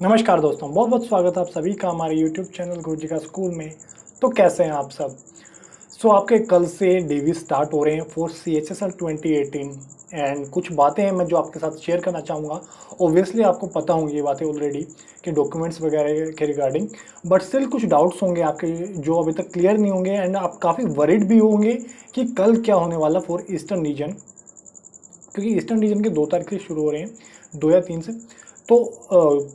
नमस्कार दोस्तों, बहुत बहुत स्वागत है आप सभी का हमारे यूट्यूब चैनल गुरुजी का स्कूल में। तो कैसे हैं आप सब? आपके कल से डीवी स्टार्ट हो रहे हैं फॉर CHSL 2018 एंड कुछ बातें हैं मैं जो आपके साथ शेयर करना चाहूँगा। ऑब्वियसली आपको पता होंगी ये बातें ऑलरेडी कि डॉक्यूमेंट्स वगैरह के रिगार्डिंग, बट स्टिल कुछ डाउट्स होंगे आपके जो अभी तक क्लियर नहीं होंगे एंड आप काफ़ी वरीड भी होंगे कि कल क्या होने वाला फॉर ईस्टर्न रीजन, क्योंकि ईस्टर्न रीजन के 2 तारीख से शुरू हो रहे हैं, 2 या 3 से। तो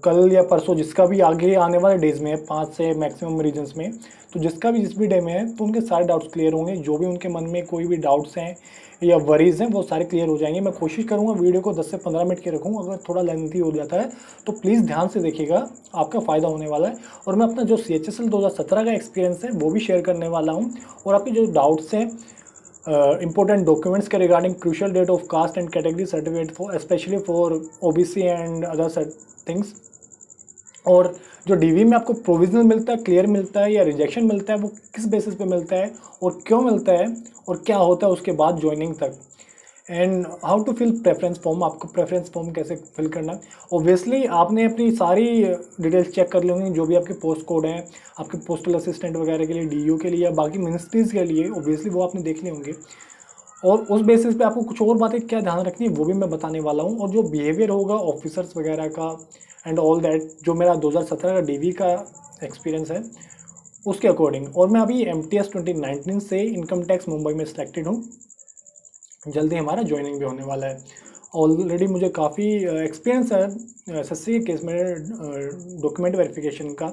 कल या परसों जिसका भी आगे आने वाले डेज़ में है, 5 से मैक्सिमम रीजन्स में, तो जिसका भी जिस भी डे में है तो उनके सारे डाउट्स क्लियर होंगे। जो भी उनके मन में कोई भी डाउट्स हैं या वरीज़ हैं वो सारे क्लियर हो जाएंगे। मैं कोशिश करूँगा वीडियो को 10 से 15 मिनट के रखूँ, अगर थोड़ा लेंथी हो जाता है तो प्लीज़ ध्यान से देखिएगा, आपका फ़ायदा होने वाला है। और मैं अपना जो CHSL 2017 का एक्सपीरियंस है वो भी शेयर करने वाला हूँ, और आपके जो डाउट्स हैं important डॉक्यूमेंट्स के regarding crucial date of caste and category certificate for specially for OBC and other things, और जो डीवी में आपको प्रोविजनल मिलता है, क्लियर मिलता है या रिजेक्शन मिलता है, वो किस बेसिस पे मिलता है और क्यों मिलता है और क्या होता है उसके बाद ज्वाइनिंग तक, and how to fill preference form, आपको प्रेफरेंस फॉर्म कैसे फिल करना है। ऑब्वियसली आपने अपनी सारी डिटेल्स चेक कर ली होंगी, जो भी आपके पोस्ट कोड हैं आपके पोस्टल असिस्टेंट वगैरह के लिए, DO के लिए या बाकी मिनिस्ट्रीज़ के लिए, ऑब्वियसली वो आपने देख लिए होंगे। और उस बेसिस पे आपको कुछ और बातें क्या ध्यान रखनी है वो भी मैं बताने वाला हूँ, और जो बिहेवियर होगा ऑफिसर्स वगैरह का एंड ऑल दैट, जो मेरा 2017 का डीवी का एक्सपीरियंस है उसके अकॉर्डिंग। और मैं अभी MTS 2019 से इनकम टैक्स मुंबई में सिलेक्टेड हूँ, जल्दी हमारा ज्वाइनिंग भी होने वाला है। ऑलरेडी मुझे काफ़ी एक्सपीरियंस है SSC के केस में डॉक्यूमेंट वेरिफिकेशन का,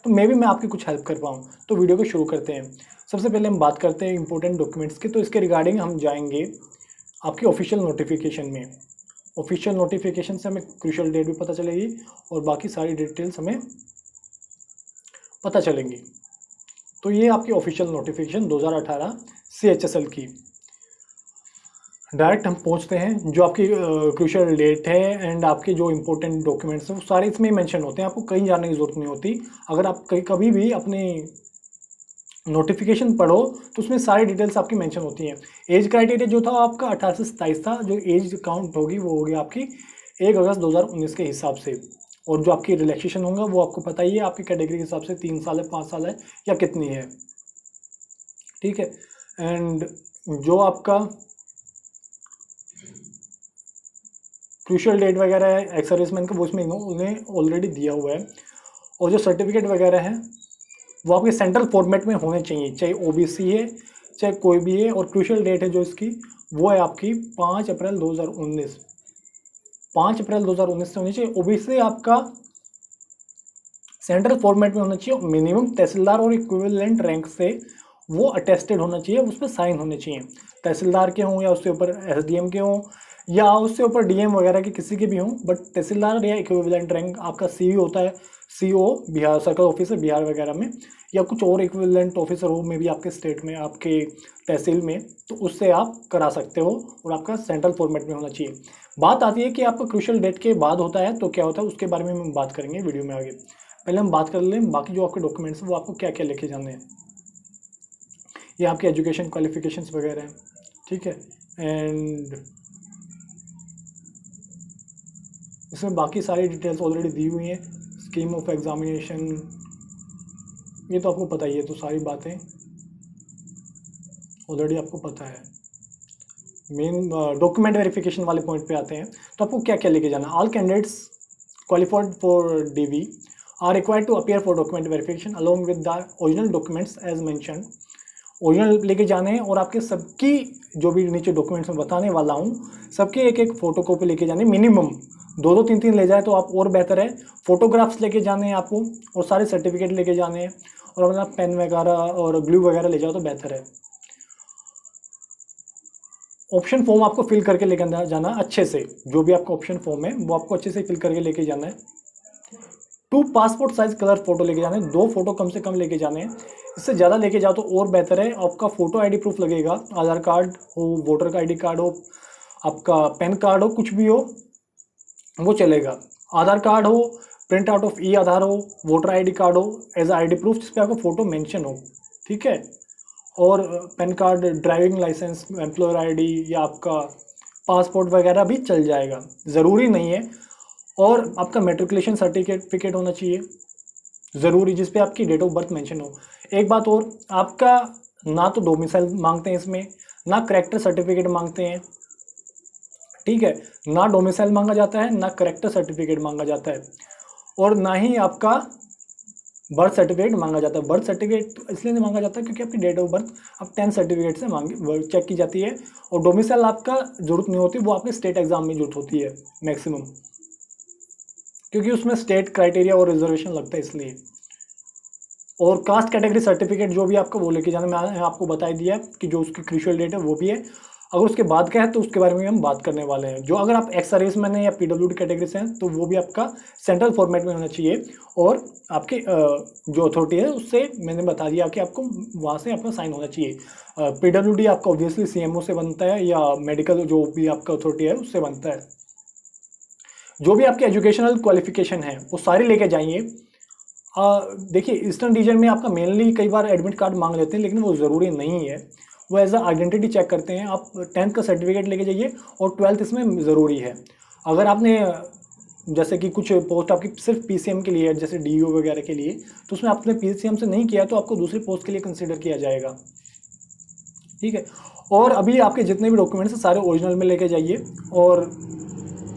तो मे भी मैं आपकी कुछ हेल्प कर पाऊँ। तो वीडियो को शुरू करते हैं। सबसे पहले हम बात करते हैं इंपॉर्टेंट डॉक्यूमेंट्स की, तो इसके रिगार्डिंग हम जाएंगे आपकी ऑफिशियल नोटिफिकेशन में। ऑफिशियल नोटिफिकेशन से हमें क्रूशियल डेट भी पता चलेगी और बाकी सारी डिटेल्स हमें पता चलेंगी। तो ये आपकी ऑफिशियल नोटिफिकेशन 2018 CHSL की। डायरेक्ट हम पहुंचते हैं, जो आपकी क्रूशियल डेट है एंड आपके जो इंपॉर्टेंट डॉक्यूमेंट्स हैं वो सारे इसमें मेंशन होते हैं, आपको कहीं जाने की ज़रूरत नहीं होती। अगर आप कभी भी अपनी नोटिफिकेशन पढ़ो तो उसमें सारी डिटेल्स आपकी मेंशन होती हैं। एज क्राइटेरिया जो था आपका 18 से 27 था, जो एज काउंट होगी वो होगी आपकी 1 अगस्त 2019 के हिसाब से। और जो आपकी रिलैक्सेशन होगा वो आपको पता ही है, आपकी कैटेगरी के हिसाब से 3 साल है, 5 साल है या कितनी है, ठीक है। एंड जो आपका क्रूशियल डेट वगैरह है एक्स सर्विसमैन का, वो इसमें उन्हें ऑलरेडी दिया हुआ है। और जो सर्टिफिकेट वगैरह हैं वो आपके सेंट्रल फॉर्मेट में होने चाहिए, चाहे OBC है चाहे कोई भी है। और क्रूशियल डेट है जो इसकी, वो है आपकी 5 अप्रैल 2019। 5 अप्रैल 2019 से होनी चाहिए। OBC आपका सेंट्रल फॉर्मेट में होना चाहिए, मिनिमम तहसीलदार और इक्विवेलेंट रैंक से वो अटेस्टेड होना चाहिए, उस पर साइन होने चाहिए। तहसीलदार के हों या उससे ऊपर SDM के हों या उससे ऊपर DM वगैरह के किसी के भी हों, बट तहसीलदार या इक्विवेलेंट रैंक आपका CO होता है, CO Bihar circle officer Bihar वगैरह में, या कुछ और इक्विवेलेंट ऑफिसर हो में भी आपके स्टेट में, आपके तहसील में, तो उससे आप करा सकते हो और आपका सेंट्रल फॉर्मेट में होना चाहिए। बात आती है कि आपका क्रूशियल डेट के बाद होता है तो क्या होता है, उसके बारे में हम बात करेंगे वीडियो में आगे। पहले हम बात कर लें बाकी जो आपके डॉक्यूमेंट्स हैं वो आपको क्या क्या लेके जाने हैं। ये आपके एजुकेशन क्वालिफिकेशंस वगैरह हैं, ठीक है। एंड इसमें बाकी सारी डिटेल्स ऑलरेडी दी हुई हैं। स्कीम ऑफ एग्जामिनेशन ये तो आपको पता ही है, तो सारी बातें ऑलरेडी आपको पता है। मेन डॉक्यूमेंट वेरिफिकेशन वाले पॉइंट पे आते हैं, तो आपको क्या क्या लेके जाना। All candidates qualified for DV are required to appear for document verification along with the original documents as mentioned। Original लेके जाने हैं और आपके सबकी जो भी नीचे डॉक्यूमेंट्स में बताने वाला हूँ सबके एक एक फोटोकॉपी लेके जाने, मिनिमम 2 2 3 3 ले जाए तो आप और बेहतर है। फोटोग्राफ्स लेके जाने हैं आपको, और सारे सर्टिफिकेट लेके जाने हैं, और अपना पेन वगैरह और ग्लू वगैरह ले जाओ तो बेहतर है। ऑप्शन फॉर्म आपको फिल करके लेकर जाना अच्छे से, जो भी आपका ऑप्शन फॉर्म है वो आपको अच्छे से फिल करके लेके जाना है। 2 पासपोर्ट साइज कलर फोटो लेके जाने हैं, 2 फोटो कम से कम लेके जाने हैं। इससे ज़्यादा लेके जाओ तो और बेहतर है। आपका फोटो ID प्रूफ लगेगा, आधार कार्ड हो, वोटर का ID कार्ड हो, आपका पैन कार्ड हो, कुछ भी हो वो चलेगा। आधार कार्ड हो, प्रिंट आउट ऑफ आधार हो, वोटर ID कार्ड हो एज ID प्रूफ जिस पे आपका फोटो मेंशन हो, ठीक है। और PAN card, driving licence, employer ID या आपका पासपोर्ट वगैरह भी चल जाएगा, ज़रूरी नहीं है। और आपका मेट्रिकुलेशन सर्टिफिकेट होना चाहिए ज़रूरी, जिस पे आपकी डेट ऑफ बर्थ मेंशन हो। एक बात और, आपका ना तो डोमिसाइल मांगते हैं इसमें, ना करेक्टर सर्टिफिकेट मांगते हैं, ठीक है, ना डोमिसाइल मांगा जाता है, ना करेक्टर सर्टिफिकेट मांगा जाता है, और ना ही आपका बर्थ सर्टिफिकेट मांगा जाता है। बर्थ सर्टिफिकेट इसलिए नहीं मांगा जाता क्योंकि आपकी डेट ऑफ बर्थ अब 10 सर्टिफिकेट से मांगी चेक की जाती है, और डोमिसाइल आपका जरूरत नहीं होती, वो आपके स्टेट एग्जाम में जरूरत होती है मैक्सिमम, क्योंकि उसमें स्टेट क्राइटेरिया और रिजर्वेशन लगता है इसलिए। और कास्ट कैटेगरी सर्टिफिकेट जो भी आपका वो लेके जाना, मैंने आपको बता दिया कि जो उसकी क्रूशियल डेट है वो भी है। अगर उसके बाद का है तो उसके बारे में हम बात करने वाले हैं। जो अगर आप एक्स सर्विसमैन है या पीडब्ल्यूडी कैटेगरी से हैं तो वो भी आपका सेंट्रल फॉर्मेट में होना चाहिए, और आपके जो अथॉरिटी है उससे मैंने बता दिया कि आपको वहाँ से आपका साइन होना चाहिए। पीडब्ल्यूडी आपका ऑब्वियसली सीएमओ से बनता है, या मेडिकल जो भी आपका अथॉरिटी है उससे बनता है। जो भी आपके एजुकेशनल क्वालिफिकेशन है वो सारे लेके जाइए। देखिए, ईस्टर्न रीजन में आपका मेनली कई बार एडमिट कार्ड मांग लेते हैं, लेकिन वो ज़रूरी नहीं है, वो एज अ आइडेंटिटी चेक करते हैं। आप 10th का सर्टिफिकेट लेके जाइए, और 12th इसमें ज़रूरी है। अगर आपने जैसे कि कुछ पोस्ट आपकी सिर्फ पीसीएम के लिए है, जैसे डीओ वगैरह के लिए, तो उसमें आपने पीसीएम से नहीं किया तो आपको दूसरी पोस्ट के लिए कंसिडर किया जाएगा, ठीक है। और अभी आपके जितने भी डॉक्यूमेंट्स हैं सारे ओरिजिनल में लेके जाइए, और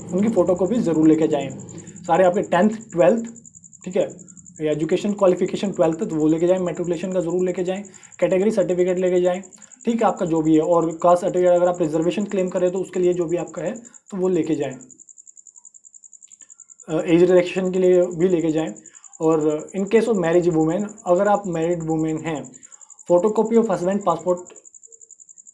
उनकी फ़ोटोकॉपी ज़रूर लेके जाएँ। सारे आपके 10th 12th, ठीक है, एजुकेशन क्वालिफिकेशन 12th तो वो लेके जाएं, मेट्रिकुलेशन का जरूर लेके जाएं, कैटेगरी सर्टिफिकेट लेके जाएं, ठीक है, आपका जो भी है, और कास्ट सर्टिफिकेट अगर आप रिजर्वेशन क्लेम करें तो उसके लिए जो भी आपका है तो वो लेके जाएं, एज रिलैक्सेशन के लिए भी लेके जाएं। और in case of marriage women, अगर आप मैरिड वुमेन हैं, फोटोकॉपी ऑफ हस्बैंड पासपोर्ट,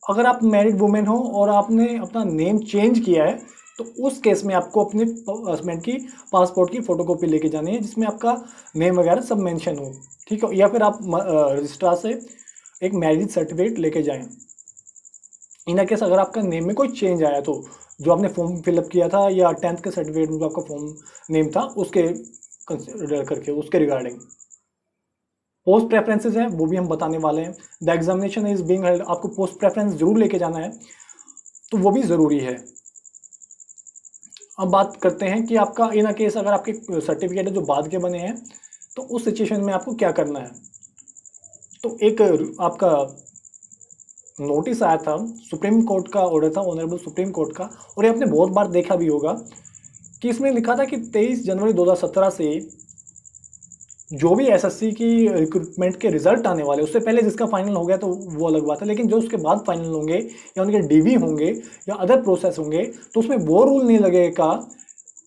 अगर आप मैरिड वुमेन हो और आपने अपना नेम चेंज किया है तो उस केस में आपको अपने हस्बैंड की पासपोर्ट की फोटोकॉपी लेके जानी है, जिसमें आपका नेम वगैरह सब मेंशन हो, ठीक है। या फिर आप रजिस्ट्रार से एक मैरिज सर्टिफिकेट लेके जाएं। इन केस अगर आपका नेम में कोई चेंज आया तो जो आपने फॉर्म फिलअप किया था, या 10th के सर्टिफिकेट में जो आपका फॉर्म नेम था उसके कंसिडर करके उसके रिगार्डिंग। पोस्ट प्रेफरेंसेज हैं वो भी हम बताने वाले हैं। The examination is being held, आपको पोस्ट प्रेफरेंस जरूर लेके जाना है, तो वो भी ज़रूरी है। अब बात करते हैं कि आपका इन केस अगर आपके सर्टिफिकेट जो बाद के बने हैं तो उस सिचुएशन में आपको क्या करना है। तो एक आपका नोटिस आया था, सुप्रीम कोर्ट का ऑर्डर था, ऑनरेबल सुप्रीम कोर्ट का, और ये आपने बहुत बार देखा भी होगा कि इसमें लिखा था कि 23 जनवरी 2017 से जो भी एसएससी की रिक्रूटमेंट के रिजल्ट आने वाले, उससे पहले जिसका फाइनल हो गया तो वो अलग बात है, लेकिन जो उसके बाद फाइनल होंगे या उनके डीवी होंगे या अदर प्रोसेस होंगे, तो उसमें वो रूल नहीं लगेगा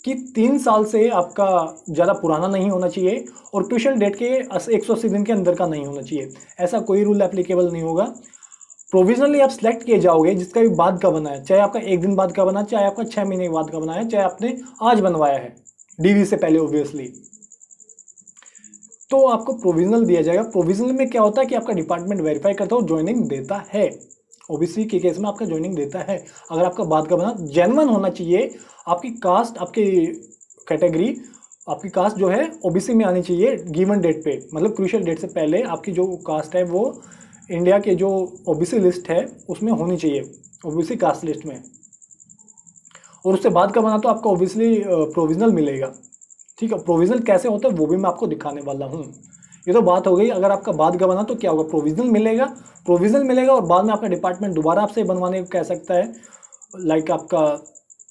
कि 3 साल से आपका ज़्यादा पुराना नहीं होना चाहिए और क्रूशियल डेट के 180 दिन के अंदर का नहीं होना चाहिए। ऐसा कोई रूल एप्लीकेबल नहीं होगा। प्रोविजनली आप सिलेक्ट किए जाओगे जिसका भी बाद का बना है, चाहे आपका 1 दिन बाद का बना है, चाहे आपका 6 महीने बाद का बना है, चाहे आपने आज बनवाया है डीवी से पहले ऑब्वियसली, तो आपको प्रोविजनल दिया जाएगा। प्रोविजनल में क्या होता है कि आपका डिपार्टमेंट वेरीफाई करता है और ज्वाइनिंग देता है। ओबीसी के केस में आपका ज्वाइनिंग देता है। अगर आपका बाद का बना, जेन्युइन होना चाहिए, आपकी कास्ट, आपकी कैटेगरी, आपकी कास्ट जो है ओबीसी में आनी चाहिए गिवन डेट पे, मतलब क्रूशियल डेट से पहले आपकी जो कास्ट है वो इंडिया के जो ओबीसी लिस्ट है उसमें होनी चाहिए, ओबीसी कास्ट लिस्ट में। और उससे बाद का बना तो आपको ओबियसली प्रोविजनल मिलेगा, ठीक है। प्रोविजनल कैसे होता है वो भी मैं आपको दिखाने वाला हूँ। ये तो बात हो गई अगर आपका बाद का बना तो क्या होगा, प्रोविजनल मिलेगा, प्रोविजनल मिलेगा और बाद में आपका डिपार्टमेंट दोबारा आपसे बनवाने को कह सकता है। लाइक आपका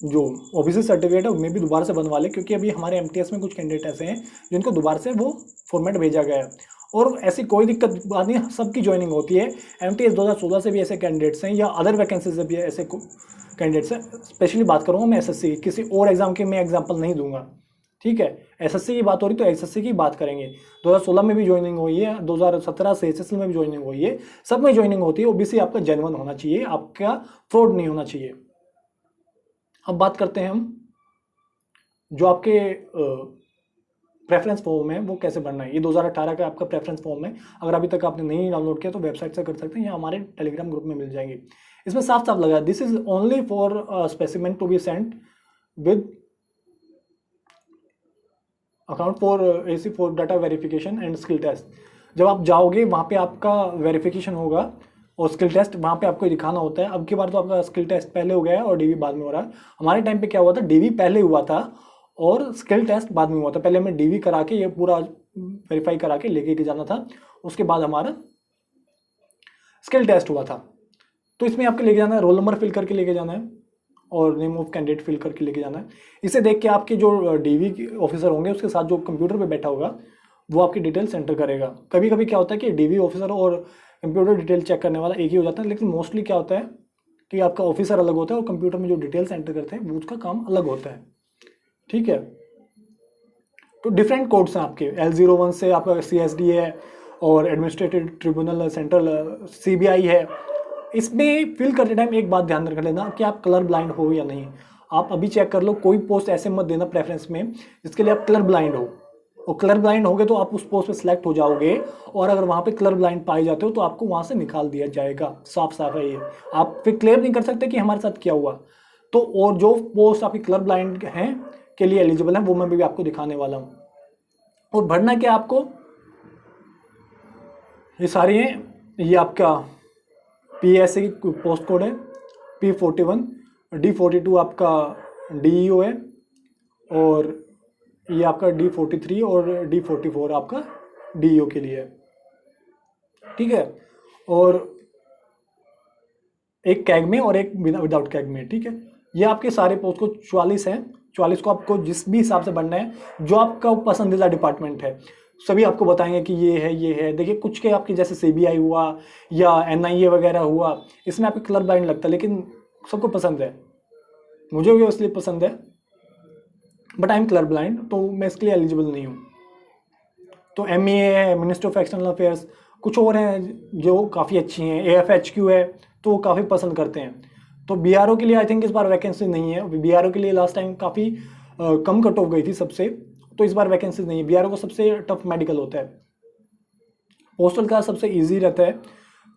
जो ओबीसी सर्टिफिकेट है उनमें भी दोबारा से बनवा ले, क्योंकि अभी हमारे एमटीएस में कुछ कैंडिडेट ऐसे हैं जिनको दोबारा से वो फॉर्मेट भेजा गया है, और ऐसी कोई दिक्कत बात नहीं, सबकी ज्वाइनिंग होती है। एमटीएस 2016 से भी ऐसे कैंडिडेट्स हैं, या अदर वैकेंसी से भी ऐसे कैंडिडेट्स हैं। स्पेशली बात करूँगा मैं एसएससी की, किसी और एग्जाम की मैं एग्जाम्पल नहीं दूंगा, ठीक है। एसएससी की बात हो रही तो एसएससी की बात करेंगे। 2016 में भी ज्वाइनिंग हुई है, 2017 से एचएसएल में भी ज्वाइनिंग हुई है, सब में ज्वाइनिंग होती है। ओबीसी आपका जेन्युइन होना चाहिए, आपका फ्रॉड नहीं होना चाहिए। अब बात करते हैं हम जो आपके प्रेफरेंस फॉर्म है वो कैसे भरना है। ये 2018 का आपका प्रेफरेंस फॉर्म है। अगर अभी तक आपने नहीं डाउनलोड किया तो वेबसाइट से कर सकते हैं, या हमारे टेलीग्राम ग्रुप में मिल जाएंगे। इसमें साफ साफ लगा, this is only for specimen to be sent with account for AC for data verification and skill test. जब आप जाओगे वहाँ पे आपका वेरिफिकेशन होगा और स्किल टेस्ट वहाँ पे आपको दिखाना होता है। अब की बार तो आपका स्किल टेस्ट पहले हो गया है और डीवी बाद में हो रहा है। हमारे टाइम पे क्या हुआ था, डीवी पहले हुआ था और स्किल टेस्ट बाद में हुआ था। पहले हमें डीवी करा के ये पूरा वेरीफाई करा के लेके जाना था, उसके बाद हमारा स्किल टेस्ट हुआ था। तो इसमें आपको लेके जाना है, रोल नंबर फिल करके लेके जाना है और नेम ऑफ कैंडिडेट फिल करके लेके जाना है। इसे देख के आपके जो डीवी ऑफिसर होंगे उसके साथ जो कंप्यूटर पे बैठा होगा वो आपकी डिटेल एंटर करेगा। कभी कभी क्या होता है कि डीवी ऑफिसर और कंप्यूटर डिटेल चेक करने वाला एक ही हो जाता है, लेकिन मोस्टली क्या होता है कि आपका ऑफिसर अलग होता है और कंप्यूटर में जो डिटेल्स एंटर करते हैं वो उसका काम अलग होता है। ठीक है, तो डिफरेंट कोड्स हैं आपके। L01 से आपका CSD है और एडमिनिस्ट्रेटिव ट्रिब्यूनल सेंट्रल CBI है। इसमें फिल करते टाइम एक बात ध्यान रख लेना कि आप कलर ब्लाइंड हो या नहीं। आप अभी चेक कर लो, कोई पोस्ट ऐसे मत देना प्रेफरेंस में जिसके लिए आप कलर ब्लाइंड हो, और कलर ब्लाइंड होगे तो आप उस पोस्ट पे सिलेक्ट हो जाओगे, और अगर वहाँ पे कलर ब्लाइंड पाए जाते हो तो आपको वहाँ से निकाल दिया जाएगा। साफ साफ है ये, आप फिर क्लेम नहीं कर सकते कि हमारे साथ क्या हुआ। तो और जो पोस्ट आपकी कलर ब्लाइंड हैं के लिए एलिजिबल है वो मैं भी आपको दिखाने वाला हूँ। और भरना क्या आपको, ये सारी हैं। ये आपका PSA की पोस्ट कोड है P41, D42 आपका DEO है, और ये आपका D43 और D44 आपका DEO के लिए है। ठीक है, और एक कैग में और एक विदाउट कैग में। ठीक है, ये आपके सारे पोस्ट को 44 हैं। 44 को आपको जिस भी हिसाब से बनना है, जो आपका पसंदीदा डिपार्टमेंट है सभी आपको बताएंगे कि ये है ये है। देखिए कुछ के आपके जैसे CBI हुआ या NIA वगैरह हुआ, इसमें आपको कलर ब्लाइंड लगता है, लेकिन सबको पसंद है, मुझे भी इसलिए पसंद है, but I am colour blind तो मैं इसके लिए एलिजिबल नहीं हूँ। तो MEA है, मिनिस्ट्री ऑफ एक्सटर्नल अफेयर्स, कुछ और हैं जो काफ़ी अच्छी हैं, AFHQ है तो वो काफ़ी पसंद करते हैं। तो BRO के लिए आई थिंक इस बार वैकेंसी नहीं है। BRO के लिए लास्ट टाइम काफ़ी कम कट ऑफ गई थी सबसे, तो इस बार वैकेंसी नहीं है। BRO को सबसे टफ मेडिकल होता है। पोस्टल का सबसे ईजी रहता है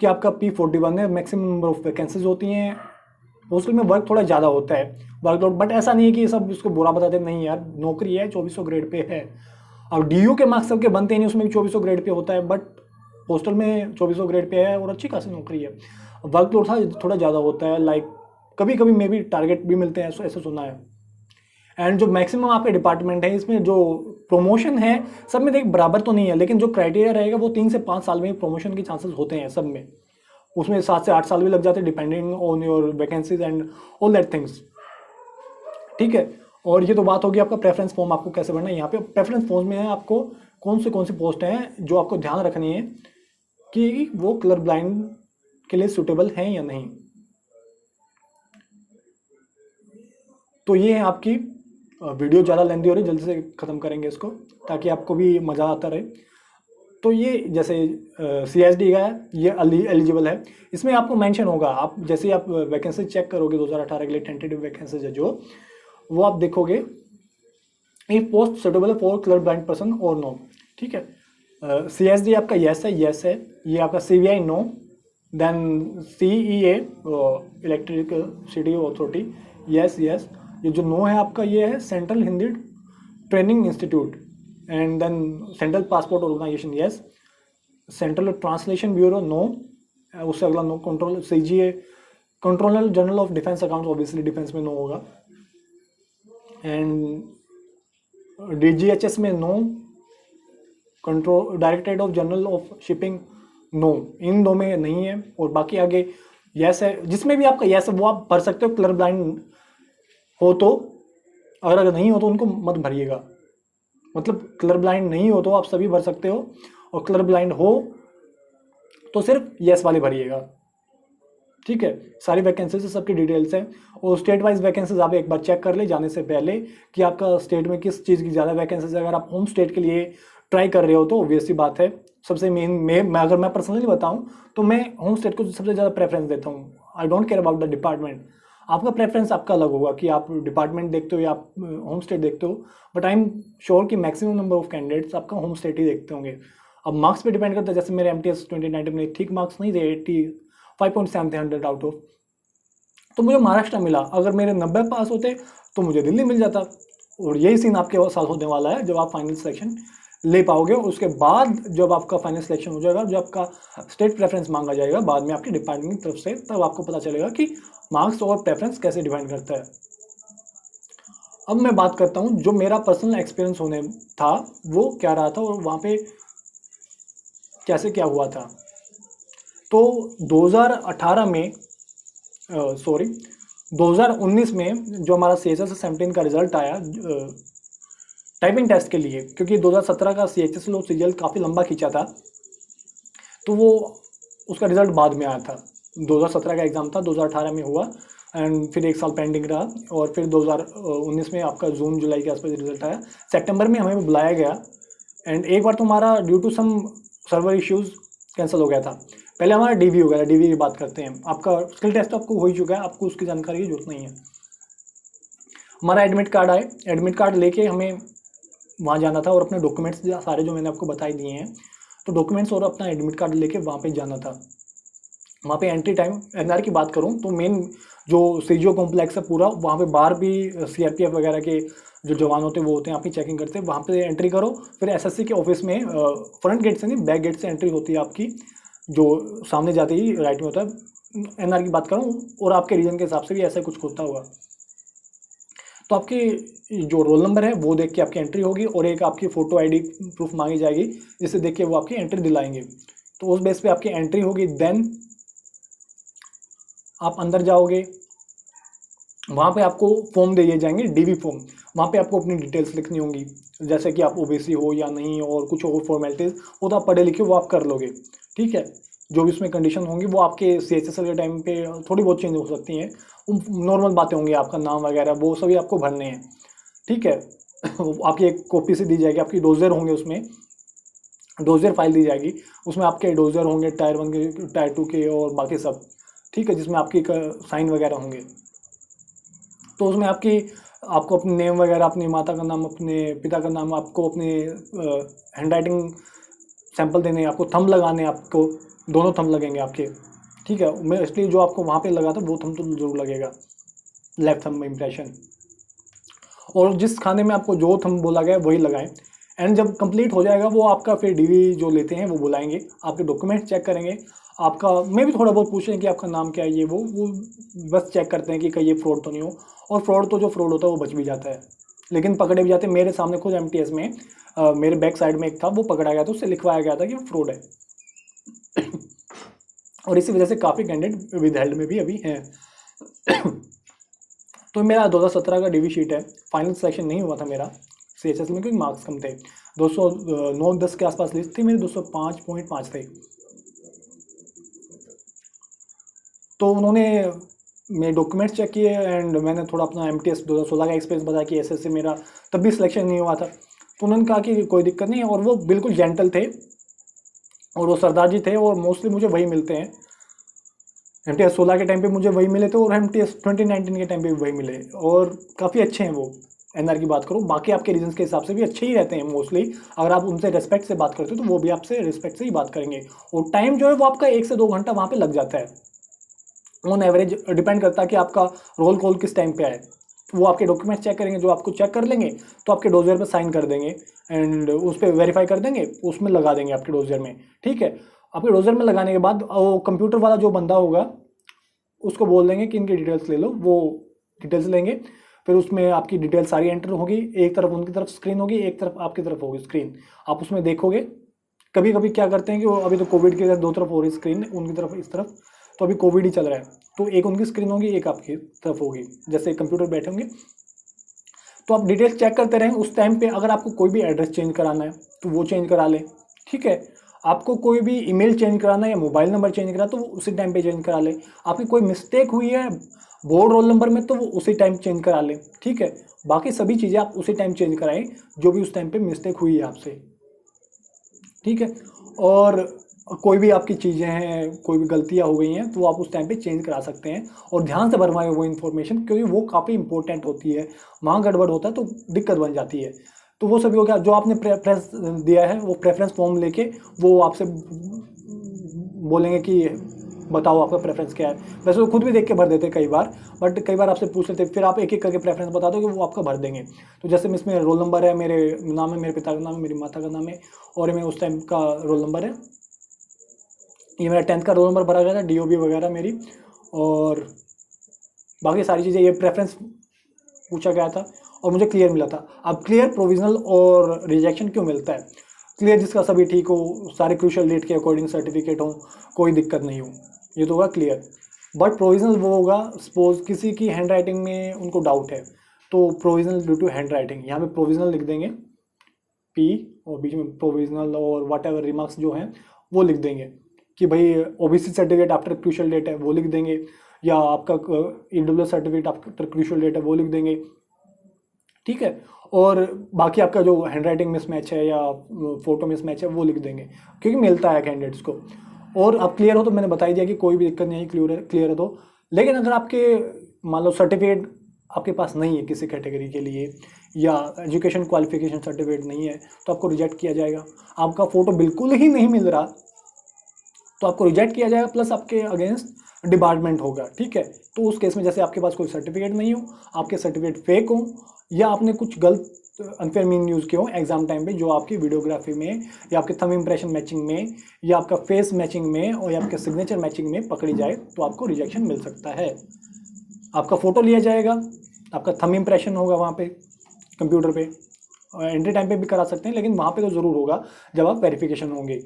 कि आपका P41 है, मैक्सिमम नंबर ऑफ वैकेंसीज होती हैं। पोस्टल में वर्क थोड़ा ज़्यादा होता है, वर्कलोड, बट ऐसा नहीं है कि सब इसको बुरा बताते नहीं यार, नौकरी है, 2400 ग्रेड पे है। अब DU के मार्क्स सबके बनते नहीं, उसमें भी 2400 ग्रेड पे होता है, बट पोस्टल में 2400 ग्रेड पे है और अच्छी खासी नौकरी है। वर्कलोड थोड़ा ज़्यादा होता है, लाइक कभी कभी मे भी टारगेट भी मिलते हैं, ऐसा सुना है। एंड जो मैक्सिमम आपके डिपार्टमेंट है इसमें जो प्रमोशन है सब में देख बराबर तो नहीं है, लेकिन जो क्राइटेरिया रहेगा वो 3 से 5 साल में प्रमोशन के चांसेस होते हैं सब में। उसमें 7 से 8 साल भी लग जाते हैं depending on your vacancies and all that things. ठीक है, और ये तो बात होगी आपका प्रेफरेंस फॉर्म आपको कैसे भरना है। यहाँ पे प्रेफरेंस फॉर्म में आपको कौन सी पोस्ट हैं जो आपको ध्यान रखनी है कि वो कलर ब्लाइंड के लिए सूटेबल हैं या नहीं। तो ये है आपकी वीडियो, ज़्यादा लेंदी हो रही, जल्दी से ख़त्म करेंगे इसको ताकि आपको भी मज़ा आता रहे। तो ये जैसे CSD का है, ये एलिजिबल है। इसमें आपको मेंशन होगा, आप जैसे ही आप वैकेंसी चेक करोगे 2018 के लिए टेंटेटिव वैकेंसीज है जो, वो आप देखोगे if post suitable for colour blind person और नो। ठीक है, CSD आपका यस है, ये आपका CBI no, then CEA electricity authority yes. ये जो नो है आपका ये है central Hindi training institute, and then central passport organisation yes, central translation bureau no, उससे अगला no, control CGA controller general of defence accounts, obviously defence में no होगा, एंड DGHS में no, control directorate of general of shipping no, इन दो में नहीं है, और बाकी आगे यस है। जिसमें भी आपका यस है वो आप भर सकते हो कलर ब्लाइंड हो तो, और अगर नहीं हो तो उनको मत भरिएगा। मतलब कलर ब्लाइंड नहीं हो तो आप सभी भर सकते हो, और कलर ब्लाइंड हो तो सिर्फ यस वाले भरिएगा। ठीक है, सारी वैकेंसीज सबकी डिटेल्स हैं, और स्टेट वाइज वैकेंसीज आप एक बार चेक कर ले जाने से पहले कि आपका स्टेट में किस चीज़ की ज़्यादा वैकेंसीज है। अगर आप होम स्टेट के लिए ट्राई कर रहे हो तो ऑब्वियसली बात है, सबसे मेन मैं अगर मैं पर्सनली बताऊं तो मैं होम स्टेट को सबसे ज़्यादा प्रेफरेंस देता हूं। I don't care about the department, आपका प्रेफरेंस आपका अलग होगा कि आप डिपार्टमेंट देखते हो या आप होम स्टेट देखते हो, बट आई एम श्योर कि मैक्सिमम नंबर ऑफ कैंडिडेट्स आपका होम स्टेट ही देखते होंगे। अब मार्क्स पे डिपेंड करता है, जैसे मेरे MTS 2019 में ठीक मार्क्स नहीं थे, 85.7 थे 100 आउट ऑफ, तो मुझे महाराष्ट्र मिला। अगर मेरे 90 पास होते तो मुझे दिल्ली मिल जाता। और यही सीन आपके साथ होने वाला है जब आप फाइनल सिलेक्शन ले पाओगे, और उसके बाद जब आपका फाइनल सिलेक्शन हो जाएगा, जब आपका स्टेट प्रेफरेंस मांगा जाएगा बाद में आपकी डिपार्टमेंट की तरफ से, तब आपको पता चलेगा कि मार्क्स और प्रेफरेंस कैसे डिफाइन करता है। अब मैं बात करता हूँ जो मेरा पर्सनल एक्सपीरियंस होने था वो क्या रहा था और वहाँ पे कैसे क्या हुआ था। तो 2018 में सॉरी 2019 में जो हमारा सी एच एस 17 का रिजल्ट आया टाइपिंग टेस्ट के लिए, क्योंकि 2017 का सी एच एस रिजल्ट काफ़ी लंबा खींचा था, तो वो उसका रिजल्ट बाद में आया था। 2017 का एग्ज़ाम था, 2018 में हुआ एंड फिर एक साल पेंडिंग रहा और फिर 2019 में आपका जून जुलाई के आसपास रिजल्ट आया। सितंबर में हमें बुलाया गया एंड एक बार तो हमारा due to some server issues cancel हो गया था। पहले हमारा डीवी हो गया था, डीवी की बात करते हैं। आपका स्किल टेस्ट तो आपको हो ही चुका है, आपको उसकी जानकारी की जरूरत नहीं है। हमारा एडमिट कार्ड आए, एडमिट कार्ड लेके हमें वहाँ जाना था और अपने डॉक्यूमेंट्स सारे जो मैंने आपको बताई दिए हैं, तो डॉक्यूमेंट्स और अपना एडमिट कार्ड लेके वहाँ पे जाना था। वहाँ पे एंट्री टाइम एनआर की बात करूँ तो मेन जो सीजीओ कॉम्प्लेक्स है पूरा, वहाँ पे बाहर भी सीआरपीएफ वगैरह के जो जवान होते हैं वो होते हैं, आपकी चेकिंग करते हैं। वहाँ पे एंट्री करो, फिर एसएससी के ऑफिस में फ्रंट गेट से नहीं बैक गेट से एंट्री होती है आपकी, जो सामने जाते ही राइट में होता है। एनआर की बात करूँ और आपके रीजन के हिसाब से भी ऐसा कुछ होता होगा। तो आपकी जो रोल नंबर है वो देख के आपकी एंट्री होगी और एक आपकी फ़ोटो आईडी प्रूफ मांगी जाएगी, जिसे देख के वो आपकी एंट्री दिलाएंगे। तो उस बेस पे आपकी एंट्री होगी, देन आप अंदर जाओगे। वहाँ पे आपको फॉर्म दिए जाएंगे, डीवी फॉर्म। वहाँ पे आपको अपनी डिटेल्स लिखनी होंगी, जैसे कि आप ओबीसी हो या नहीं, और कुछ और फॉर्मेलिटीज़ वो तो आप पढ़े लिखे वो आप कर लोगे, ठीक है। जो भी उसमें कंडीशन होंगी वो आपके सीएचएसएल के टाइम पे थोड़ी बहुत चेंज हो सकती हैं, नॉर्मल बातें होंगी, आपका नाम वगैरह वो सभी आपको भरने हैं, ठीक है। आपकी एक कॉपी से दी जाएगी, आपकी डोजर होंगे, उसमें डोजर फाइल दी जाएगी, उसमें आपके डोजर होंगे टायर 1 के, टायर 2 के और बाकी सब, ठीक है, जिसमें आपकी साइन वगैरह होंगे। तो उसमें आपको अपने नेम वगैरह, अपनी माता का नाम, अपने पिता का नाम, आपको अपने हैंड राइटिंग सैंपल देने, आपको थंब लगाने, आपको दोनों थंब लगेंगे आपके, ठीक है। मैं इसलिए जो आपको वहाँ पे लगा था वो थंब तो जरूर लगेगा, लेफ्ट थंब इम्प्रेशन। और जिस खाने में आपको जो थंब बोला गया वही लगाएं। एंड जब कंप्लीट हो जाएगा वो आपका फिर डीवी जो लेते हैं वो बुलाएंगे, आपके डॉक्यूमेंट चेक करेंगे, आपका मैं भी थोड़ा बहुत पूछें कि आपका नाम क्या है, ये वो बस चेक करते हैं कि कहीं ये फ्रॉड तो नहीं हो। और फ्रॉड तो जो फ्रॉड होता है वो बच भी जाता है, लेकिन पकड़े भी जाते हैं। मेरे सामने खुद एमटीएस में मेरे बैक साइड में एक था, वो पकड़ा गया था, उससे लिखवाया गया था कि वो फ्रॉड है। और इसी वजह से काफ़ी कैंडिडेट विदहेल्ड में भी अभी हैं। तो मेरा 2017 का डीवी शीट है, फाइनल सिलेक्शन नहीं हुआ था मेरा सीएचएस में, क्योंकि मार्क्स कम थे। 209-10 के आसपास लिस्ट थी मेरी, 205.5 थे। तो उन्होंने मेरे डॉक्यूमेंट्स चेक किए एंड मैंने थोड़ा अपना एमटीएस 2016 का एक्सपीरियंस बताया कि ऐसे मेरा तब भी सिलेक्शन नहीं हुआ था। तो उन्होंने कहा कि कोई दिक्कत नहीं है, और वो बिल्कुल जेंटल थे और वो सरदार जी थे, और मोस्टली मुझे वही मिलते हैं। एमटीएस 16 के टाइम पे मुझे वही मिले थे और एमटीएस 2019 के टाइम पे भी वही मिले, और काफ़ी अच्छे हैं वो। एनआर की बात करूँ, बाकी आपके रीजन्स के हिसाब से भी अच्छे ही रहते हैं मोस्टली। अगर आप उनसे रिस्पेक्ट से बात करते हो तो वो भी आपसे रिस्पेक्ट से ही बात करेंगे। और टाइम जो है वो आपका 1 से 2 घंटा वहाँ पे लग जाता है, ऑन एवरेज डिपेंड करता है कि आपका रोल कॉल किस टाइम पे आए। वो आपके डॉक्यूमेंट चेक करेंगे, जो आपको चेक कर लेंगे तो आपके डोजर पे साइन कर देंगे एंड उस पर वेरीफाई कर देंगे, उसमें लगा देंगे आपके डोजर में, ठीक है। आपके डोजर में लगाने के बाद वो कंप्यूटर वाला जो बंदा होगा उसको बोल देंगे कि इनकी डिटेल्स ले लो, वो डिटेल्स लेंगे। फिर उसमें आपकी डिटेल सारी एंटर होगी, एक तरफ उनकी तरफ स्क्रीन होगी, एक तरफ आपकी तरफ होगी स्क्रीन, आप उसमें देखोगे। कभी कभी क्या करते हैं कि वो अभी तो कोविड की दो तरफ हो रही स्क्रीन, उनकी तरफ इस तरफ, तो अभी कोविड ही चल रहा है, तो एक उनकी स्क्रीन होगी, एक आपकी तरफ होगी, जैसे कंप्यूटर बैठे होंगे। तो आप डिटेल्स चेक करते रहें। उस टाइम पे अगर आपको कोई भी एड्रेस चेंज कराना है तो वो चेंज करा लें, ठीक है। आपको कोई भी ईमेल चेंज कराना है या मोबाइल नंबर चेंज कराना है तो वो उसी टाइम पे चेंज करा लें। आपकी कोई मिस्टेक हुई है बोर्ड रोल नंबर में तो वो उसी टाइम चेंज करा लें, ठीक है। बाकी सभी चीज़ें आप उसी टाइम चेंज कराएं जो भी उस टाइम पे मिस्टेक हुई है आपसे, ठीक है। और कोई भी आपकी चीज़ें हैं, कोई भी गलतियाँ हो गई हैं तो आप उस टाइम पे चेंज करा सकते हैं। और ध्यान से भरवाएं वो इन्फॉर्मेशन, क्योंकि वो काफ़ी इंपॉर्टेंट होती है। वहाँ गड़बड़ होता है तो दिक्कत बन जाती है। तो वो सभी हो गया। जो आपने प्रेफरेंस दिया है वो प्रेफरेंस फॉर्म लेके वो आपसे बोलेंगे कि बताओ आपका प्रेफरेंस क्या है। वैसे वो खुद भी देख के भर देते हैं कई बार, बट कई बार आपसे पूछ लेते, फिर आप एक एक करके प्रेफरेंस बता दो कि वो आपका भर देंगे। तो जैसे इसमें रोल नंबर है, मेरे नाम है, मेरे पिता का नाम है, मेरी माता का नाम है, और मैं उस टाइम का रोल नंबर है, ये मेरा 10th का रोल नंबर भरा गया था, डीओबी वगैरह मेरी, और बाकी सारी चीज़ें, ये प्रेफरेंस पूछा गया था। और मुझे क्लियर मिला था। अब क्लियर, प्रोविजनल और रिजेक्शन क्यों मिलता है? क्लियर जिसका सभी ठीक हो, सारे क्रूशियल डेट के अकॉर्डिंग सर्टिफिकेट हो, कोई दिक्कत नहीं हो, ये तो होगा क्लियर। बट प्रोविजनल वो होगा, सपोज किसी की हैंड राइटिंग में उनको डाउट है, तो provisional due to handwriting, यहाँ पे प्रोविजनल लिख देंगे पी, और बीच में प्रोविजनल और वट एवर रिमार्क्स जो हैं वो लिख देंगे कि भाई OBC certificate after crucial date है वो लिख देंगे, या आपका EWS certificate after crucial date है वो लिख देंगे, ठीक है। और बाकी आपका जो हैंड राइटिंग मिसमैच है या फोटो मिसमैच है वो लिख देंगे, क्योंकि मिलता है कैंडिडेट्स को। और अब क्लियर हो तो मैंने बता ही दिया कि कोई भी दिक्कत नहीं है, क्लियर है तो। लेकिन अगर आपके मान लो सर्टिफिकेट आपके पास नहीं है किसी कैटेगरी के लिए, या एजुकेशन क्वालिफिकेशन सर्टिफिकेट नहीं है, तो आपको रिजेक्ट किया जाएगा। आपका फोटो बिल्कुल ही नहीं मिल रहा तो आपको रिजेक्ट किया जाएगा, प्लस आपके अगेंस्ट डिपार्टमेंट होगा, ठीक है। तो उस केस में जैसे आपके पास कोई सर्टिफिकेट नहीं हो, आपके सर्टिफिकेट फेक हो, या आपने कुछ गलत अनफेयर मीन यूज़ किया हो एग्जाम टाइम पे, जो आपकी वीडियोग्राफी में या आपके थंब इंप्रेशन मैचिंग में या आपका फेस मैचिंग में और या आपके सिग्नेचर मैचिंग में पकड़ी जाए, तो आपको रिजेक्शन मिल सकता है। आपका फोटो लिया जाएगा, आपका थंब इंप्रेशन होगा वहाँ पे कंप्यूटर पे, एंट्री टाइम पे भी करा सकते हैं, लेकिन वहाँ पे तो ज़रूर होगा जब आप वेरिफिकेशन होंगे।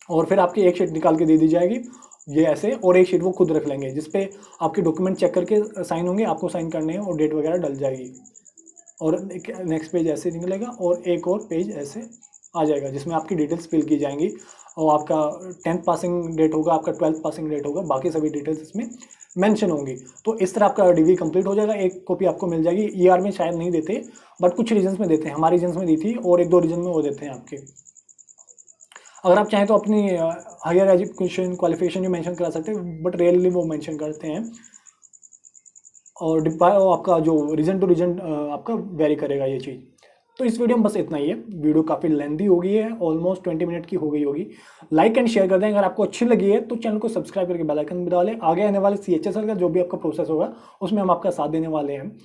और फिर आपकी एक शीट निकाल के दे दी जाएगी ये ऐसे, और एक शीट वो खुद रख लेंगे जिसपे आपके डॉक्यूमेंट चेक करके साइन होंगे, आपको साइन करने हैं और डेट वगैरह डल जाएगी। और नेक्स्ट पेज ऐसे निकलेगा और एक और पेज ऐसे आ जाएगा जिसमें आपकी डिटेल्स फिल की जाएंगी, और आपका 10th पासिंग डेट होगा, आपका 12th पासिंग डेट होगा, बाकी सभी डिटेल्स इसमें मेंशन होंगी। तो इस तरह आपका डिग्री कंप्लीट हो जाएगा। एक कॉपी आपको मिल जाएगी। ईआर में शायद नहीं देते, बट कुछ रीजन्स में देते हैं, हमारे रीजन्स में दी थी और एक दो रीजन में वो देते हैं आपके। अगर आप चाहें तो अपनी हायर एजुकेशन क्वालिफिकेशन भी मेंशन करा सकते हैं, बट रेयरली वो मेंशन करते हैं, और आपका जो रीजन टू रीजन आपका वेरी करेगा ये चीज़। तो इस वीडियो में बस इतना ही है। वीडियो काफ़ी लेंदी हो गई है, ऑलमोस्ट 20 मिनट की हो गई होगी। लाइक एंड शेयर कर दें। अगर आपको अच्छी लगी है तो चैनल को सब्सक्राइब करके बेल आइकन दबा लें। आगे आने वाले CHSL का जो भी आपका प्रोसेस होगा उसमें हम आपका साथ देने वाले हैं।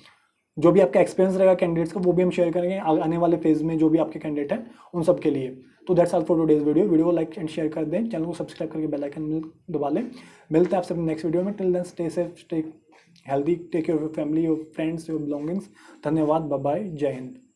जो भी आपका एक्सपीरियंस रहेगा कैंडिडेट्स का वो भी हम शेयर करेंगे आने वाले फेज में, जो भी आपके कैंडिडेट हैं उन सब के लिए। तो that's all for today's video को लाइक एंड शेयर कर दें, चैनल को सब्सक्राइब करके बेल आइकन दबा लें। मिलते हैं आपसे नेक्स्ट वीडियो में। Till then stay safe, stay healthy, take care of your family, your friends, your belongings. धन्यवाद, बाय बाय, जय हिंद।